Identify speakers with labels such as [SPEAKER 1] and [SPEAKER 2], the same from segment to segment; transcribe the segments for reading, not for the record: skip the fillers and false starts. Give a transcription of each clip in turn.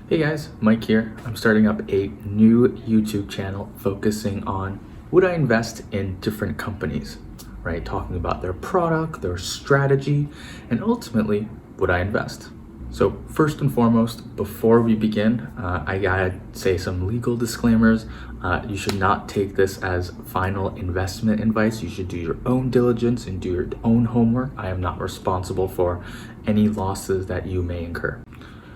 [SPEAKER 1] Hey guys, Mike here. I'm starting up a new YouTube channel focusing on would I invest in different companies, right? Talking about their product, their strategy, and ultimately, would I invest? So first and foremost, before we begin, I gotta say some legal disclaimers. You should not take this as final investment advice. You should do your own diligence and do your own homework. I am not responsible for any losses that you may incur.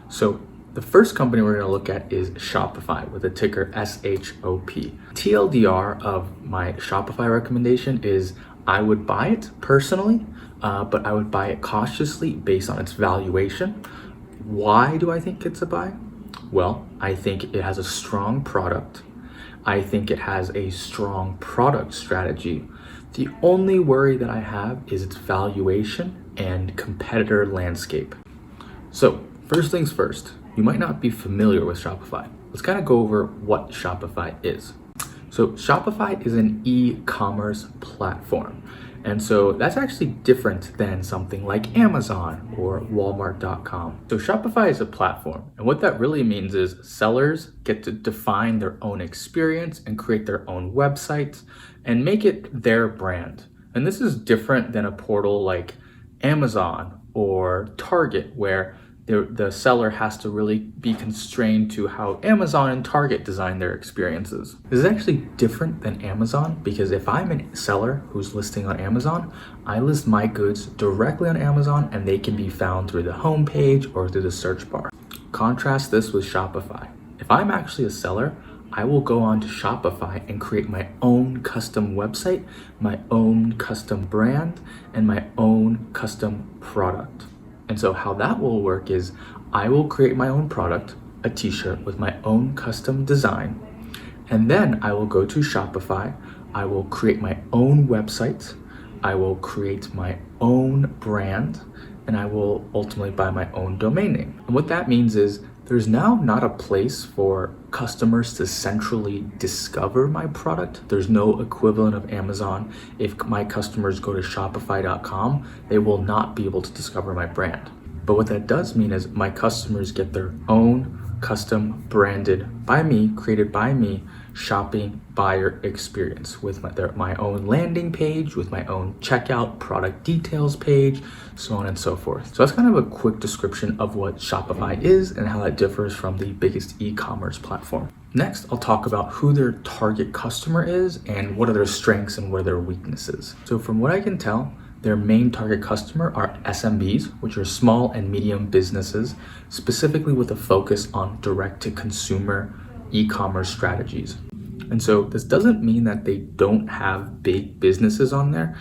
[SPEAKER 1] So the first company we're going to look at is Shopify with the ticker SHOP. TLDR of my Shopify recommendation is I would buy it personally, but I would buy it cautiously based on its valuation. Why do I think it's a buy? Well, I think it has a strong product. I think it has a strong product strategy. The only worry that I have is its valuation and competitor landscape. So first things first, you might not be familiar with Shopify. Let's kind of go over what Shopify is. So Shopify is an e-commerce platform. And so that's actually different than something like Amazon or Walmart.com. So Shopify is a platform. And what that really means is sellers get to define their own experience and create their own websites and make it their brand. And this is different than a portal like Amazon or Target, where the seller has to really be constrained to how Amazon and Target design their experiences. This is actually different than Amazon because if I'm a seller who's listing on Amazon, I list my goods directly on Amazon and they can be found through the homepage or through the search bar. Contrast this with Shopify. If I'm actually a seller, I will go on to Shopify and create my own custom website, my own custom brand, and my own custom product. And so how that will work is I will create my own product, a t-shirt with my own custom design, and then I will go to Shopify, I will create my own website, I will create my own brand, and I will ultimately buy my own domain name. And what that means is there's now not a place for customers to centrally discover my product. There's no equivalent of Amazon. If my customers go to shopify.com, they will not be able to discover my brand. But what that does mean is my customers get their own custom branded by me, created by me, shopping buyer experience with my own landing page, with my own checkout product details page, so on and so forth. So that's kind of a quick description of what Shopify is and how that differs from the biggest e-commerce platform. Next, I'll talk about who their target customer is and what are their strengths and what are their weaknesses. So from what I can tell, their main target customer are SMBs, which are small and medium businesses, specifically with a focus on direct-to-consumer e-commerce strategies. And so this doesn't mean that they don't have big businesses on there.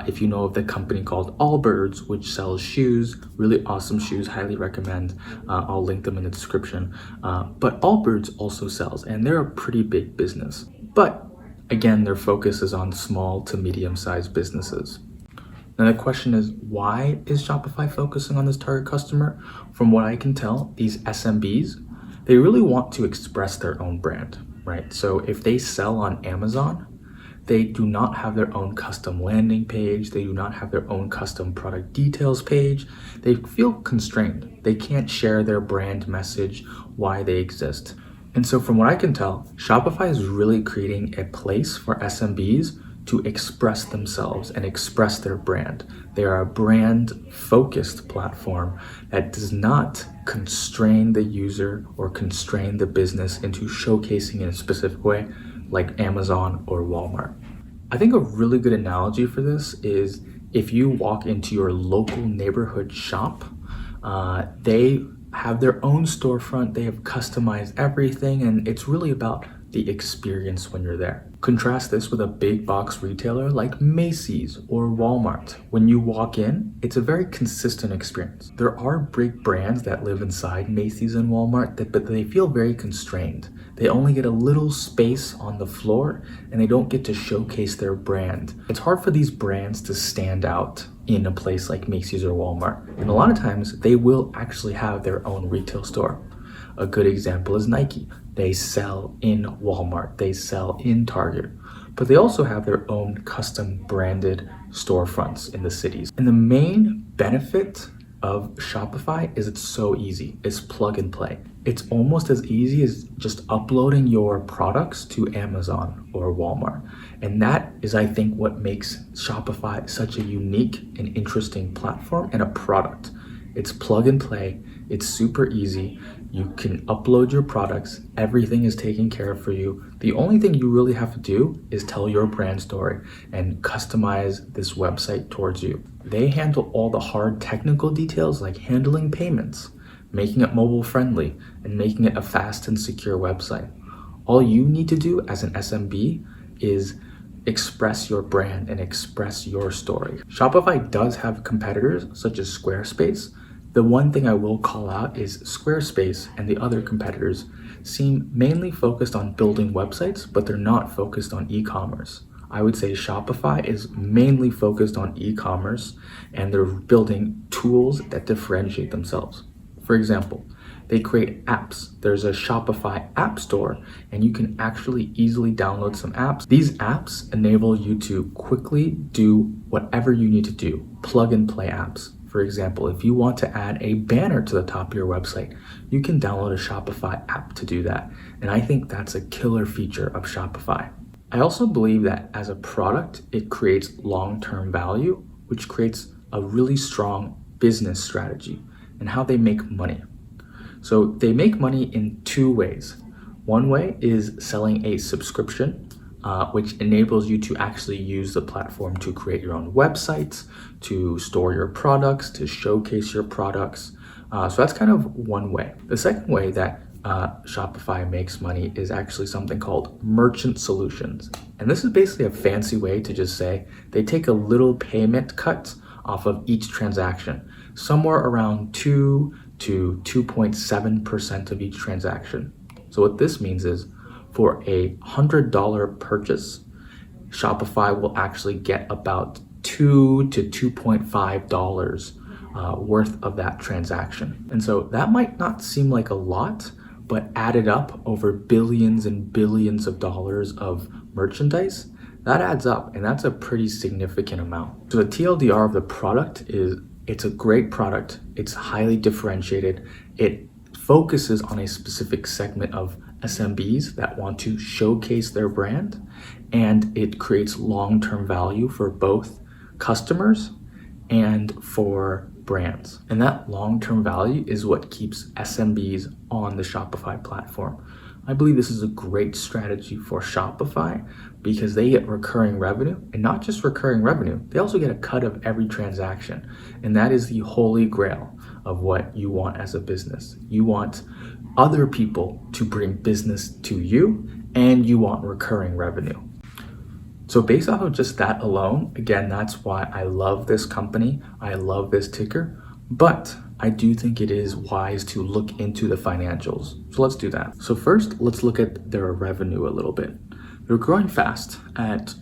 [SPEAKER 1] If you know of the company called Allbirds, which sells shoes, really awesome shoes, highly recommend. I'll link them in the description. But Allbirds also sells, and they're a pretty big business. But again, their focus is on small to medium-sized businesses. Now the question is, why is Shopify focusing on this target customer? From what I can tell, these SMBs, they really want to express their own brand, right? So if they sell on Amazon, they do not have their own custom landing page. They do not have their own custom product details page. They feel constrained. They can't share their brand message, why they exist. And so from what I can tell, Shopify is really creating a place for SMBs to express themselves and express their brand. They are a brand-focused platform that does not constrain the user or constrain the business into showcasing in a specific way like Amazon or Walmart. I think a really good analogy for this is if you walk into your local neighborhood shop, they have their own storefront, they have customized everything, and it's really about the experience when you're there. Contrast this with a big box retailer like Macy's or Walmart. When you walk in, it's a very consistent experience. There are big brands that live inside Macy's and Walmart, but they feel very constrained. They only get a little space on the floor and they don't get to showcase their brand. It's hard for these brands to stand out in a place like Macy's or Walmart. And a lot of times they will actually have their own retail store. A good example is Nike. They sell in Walmart, they sell in Target, but they also have their own custom branded storefronts in the cities. And the main benefit of Shopify is it's so easy. It's plug and play. It's almost as easy as just uploading your products to Amazon or Walmart. And that is, I think, what makes Shopify such a unique and interesting platform and a product. It's plug and play. It's super easy. You can upload your products. Everything is taken care of for you. The only thing you really have to do is tell your brand story and customize this website towards you. They handle all the hard technical details like handling payments, making it mobile friendly, and making it a fast and secure website. All you need to do as an SMB is express your brand and express your story. Shopify does have competitors such as Squarespace. The one thing I will call out is Squarespace and the other competitors seem mainly focused on building websites, but they're not focused on e-commerce. I would say Shopify is mainly focused on e-commerce, and they're building tools that differentiate themselves. For example, they create apps. There's a Shopify app store, and you can actually easily download some apps. These apps enable you to quickly do whatever you need to do, plug and play apps. For example, if you want to add a banner to the top of your website, you can download a Shopify app to do that. And I think that's a killer feature of Shopify. I also believe that as a product, it creates long-term value, which creates a really strong business strategy and how they make money. So they make money in two ways. One way is selling a subscription, which enables you to actually use the platform to create your own websites, to store your products, to showcase your products. So that's kind of one way. The second way that Shopify makes money is actually something called merchant solutions. And this is basically a fancy way to just say they take a little payment cut off of each transaction, somewhere around 2 to 2.7% of each transaction. So what this means is for a $100 purchase, Shopify will actually get about $2 to $2.5 worth of that transaction. And so that might not seem like a lot, but added up over billions and billions of dollars of merchandise, that adds up, and that's a pretty significant amount. So the TLDR of the product is it's a great product. It's highly differentiated. It focuses on a specific segment of SMBs that want to showcase their brand, and it creates long-term value for both customers and for brands. And that long-term value is what keeps SMBs on the Shopify platform. I believe this is a great strategy for Shopify because they get recurring revenue, and not just recurring revenue, they also get a cut of every transaction. And that is the holy grail of what you want as a business. You want other people to bring business to you, and you want recurring revenue. So based off of just that alone, again, that's why I love this company. I love this ticker, but I do think it is wise to look into the financials. So let's do that. So first, let's look at their revenue a little bit. They're growing fast at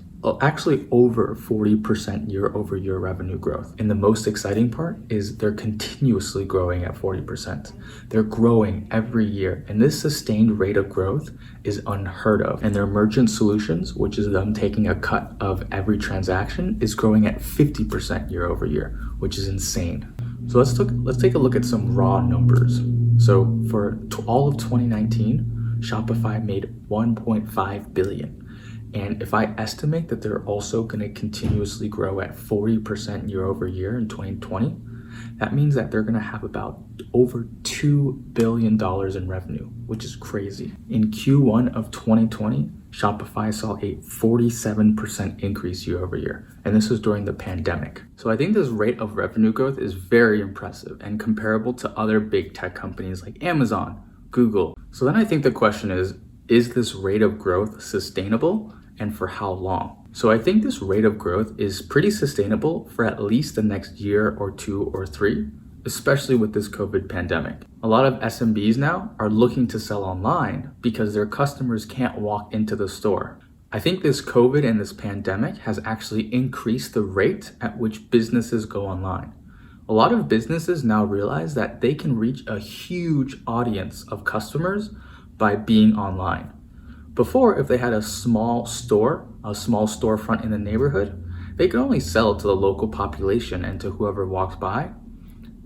[SPEAKER 1] actually over 40% year over year revenue growth. And the most exciting part is they're continuously growing at 40%. They're growing every year. And this sustained rate of growth is unheard of. And their merchant solutions, which is them taking a cut of every transaction, is growing at 50% year over year, which is insane. So let's take a look at some raw numbers. So for all of 2019, Shopify made 1.5 billion. And if I estimate that they're also going to continuously grow at 40% year over year in 2020, that means that they're going to have about over $2 billion in revenue, which is crazy. In Q1 of 2020, Shopify saw a 47% increase year over year, and this was during the pandemic. So I think this rate of revenue growth is very impressive and comparable to other big tech companies like Amazon, Google. So then I think the question is this rate of growth sustainable, and for how long? So I think this rate of growth is pretty sustainable for at least the next year or 2 or 3, especially with this COVID pandemic. A lot of SMBs now are looking to sell online because their customers can't walk into the store. I think this COVID and this pandemic has actually increased the rate at which businesses go online. A lot of businesses now realize that they can reach a huge audience of customers by being online. Before, if they had a small storefront in the neighborhood, they could only sell to the local population and to whoever walks by.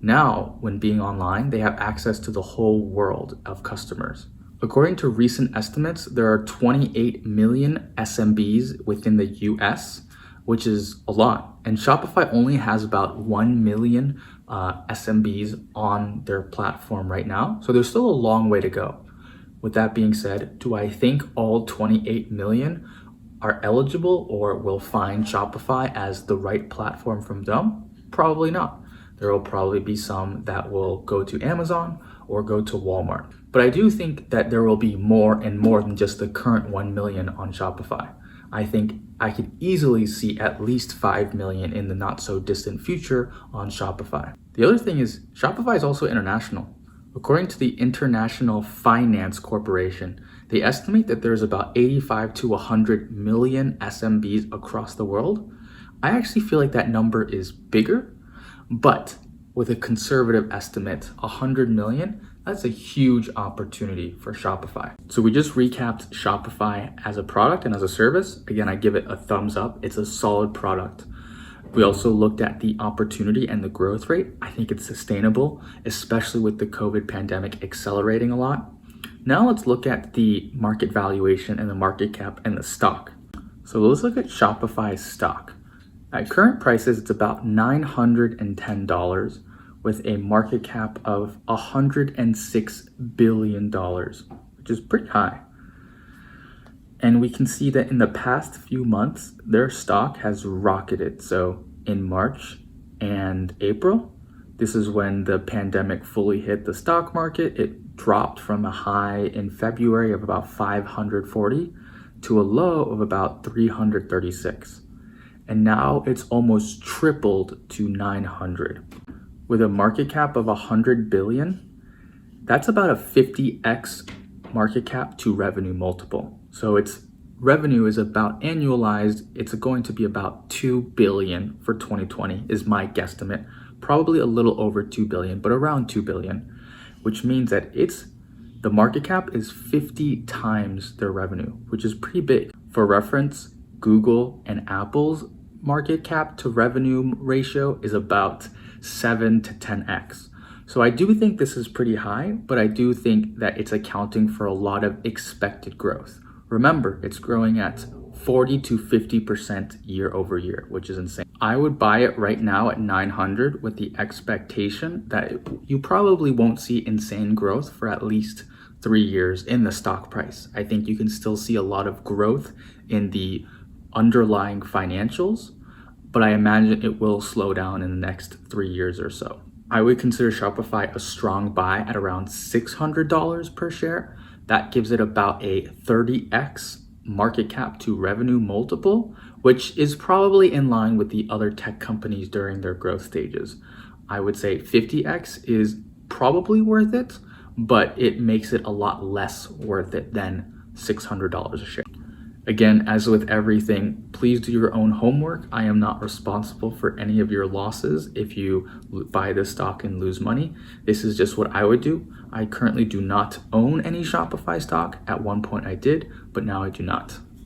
[SPEAKER 1] Now, when being online, they have access to the whole world of customers. According to recent estimates, there are 28 million SMBs within the US, which is a lot. And Shopify only has about 1 million SMBs on their platform right now. So there's still a long way to go. With that being said, do I think all 28 million are eligible or will find Shopify as the right platform from them? Probably not. There will probably be some that will go to Amazon or go to Walmart. But I do think that there will be more and more than just the current 1 million on Shopify. I think I could easily see at least 5 million in the not so distant future on Shopify. The other thing is Shopify is also international. According to the International Finance Corporation, they estimate that there's about 85 to 100 million SMBs across the world. I actually feel like that number is bigger, but with a conservative estimate, 100 million, that's a huge opportunity for Shopify. So we just recapped Shopify as a product and as a service. Again, I give it a thumbs up. It's a solid product. We also looked at the opportunity and the growth rate. I think it's sustainable, especially with the COVID pandemic accelerating a lot. Now let's look at the market valuation and the market cap and the stock. So let's look at Shopify's stock. At current prices, it's about $910 with a market cap of $106 billion, which is pretty high. And we can see that in the past few months, their stock has rocketed. So in March and April, this is when the pandemic fully hit the stock market. It dropped from a high in February of about 540 to a low of about 336. And now it's almost tripled to 900. With a market cap of 100 billion, that's about a 50x market cap to revenue multiple. So its revenue is about annualized, it's going to be about 2 billion for 2020 is my guesstimate. Probably a little over 2 billion, but around 2 billion, which means that the market cap is 50 times their revenue, which is pretty big. For reference, Google and Apple's market cap to revenue ratio is about 7 to 10x. So I do think this is pretty high, but I do think that it's accounting for a lot of expected growth. Remember, it's growing at 40 to 50% year over year, which is insane. I would buy it right now at 900 with the expectation that you probably won't see insane growth for at least 3 years in the stock price. I think you can still see a lot of growth in the underlying financials, but I imagine it will slow down in the next 3 years or so. I would consider Shopify a strong buy at around $600 per share. That gives it about a 30x market cap to revenue multiple, which is probably in line with the other tech companies during their growth stages. I would say 50x is probably worth it, but it makes it a lot less worth it than $600 a share. Again, as with everything, please do your own homework. I am not responsible for any of your losses if you buy this stock and lose money. This is just what I would do. I currently do not own any Shopify stock. At one point I did, but now I do not.